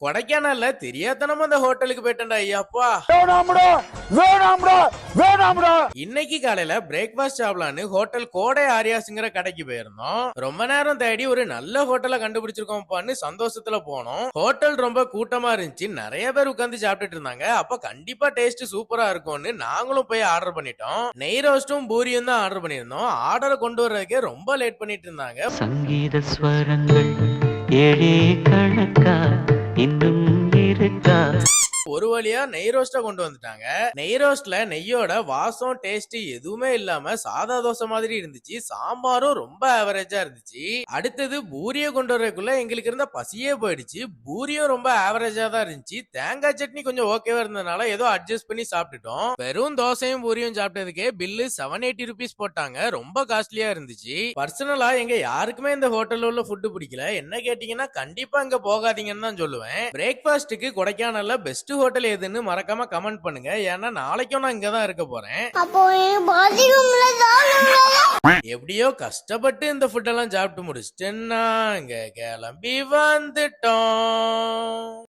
கொடைக்கானல்ல தெரியாதனமா அந்த ஹோட்டலுக்கு போயிட்டேன்டா ஐயாப்பா. வேணாம்டா வேணாம்டா வேணாம்டா. இன்னைக்கு காலையில பிரேக்பாஸ்ட் சாப்பிடலான்னு ஹோட்டல் கோடை ஆரியாஸ்ங்கிற கடைக்கு போயிருந்தோம். ரொம்ப நேரம் தேடி ஒரு நல்ல ஹோட்டலை கண்டுபிடிச்சிருக்கோம்ப்பான்னு சந்தோஷத்துல போனோம். ஹோட்டல் ரொம்ப கூட்டமா இருந்துச்சு, நிறைய பேர் உட்கார்ந்து சாப்பிட்டுட்டு இருந்தாங்க. அப்ப கண்டிப்பா டேஸ்ட் சூப்பரா இருக்கும்னு நாங்களும் போய் ஆர்டர் பண்ணிட்டோம். நெய் ரோஸ்டும் பூரியும் தான் ஆர்டர் பண்ணியிருந்தோம். ஆர்டரை கொண்டு வர்றதுக்கே ரொம்ப லேட் பண்ணிட்டு இருந்தாங்க. சங்கீத ஸ்வரங்கள் ஏழே கணக்கா இன்னும் இருக்கா. ஒரு வழியா நெய் ரோஸ்ட கொண்டு வந்துட்டாங்க. நெய் ரோஸ்ட்ல நெய்யோட வாசம் டேஸ்ட் எதுவுமே இல்லாம சாதா தோசை மாதிரி இருந்துச்சு. சாம்பாரும் ரொம்ப ஆவரேஜா இருந்துச்சு. அடுத்தது பூரியை கொண்டு வரக்குள்ள எங்களுக்கு இருந்த பசியே போயிடுச்சு. பூரியும் ரொம்ப ஆவரேஜா தான் இருந்துச்சு. தேங்காய் சட்னி கொஞ்சம் ஓகேவா இருந்ததுனால ஏதோ அட்ஜஸ்ட் பண்ணி சாப்பிட்டுட்டோம். வெறும் தோசையும் பூரியும் சாப்பிட்டதுக்கே பில்லு 780 rupees போட்டாங்க. ரொம்ப காஸ்ட்லியா இருந்துச்சு. பர்சனலா எங்க யாருக்குமே இந்த ஹோட்டல்ல உள்ள ஃபுட் பிடிக்கல. என்ன கேட்டீங்கன்னா கண்டிப்பா இங்க போகாதீங்கன்னு தான் சொல்லுவேன். பிரேக்பாஸ்டுக்கு கொடைக்கானல்ல பெஸ்ட் ஹோட்டல் எதுன்னு மறக்காம கமெண்ட் பண்ணுங்க. ஏன்னா நாளைக்கும் நான் இங்க தான் இருக்க போறேன். எப்படியோ கஷ்டப்பட்டு இந்த ஃபுட் எல்லாம் சாப்பிட்டு முடிச்சுட்டு நாங்க கிளம்பி வந்துட்டோம்.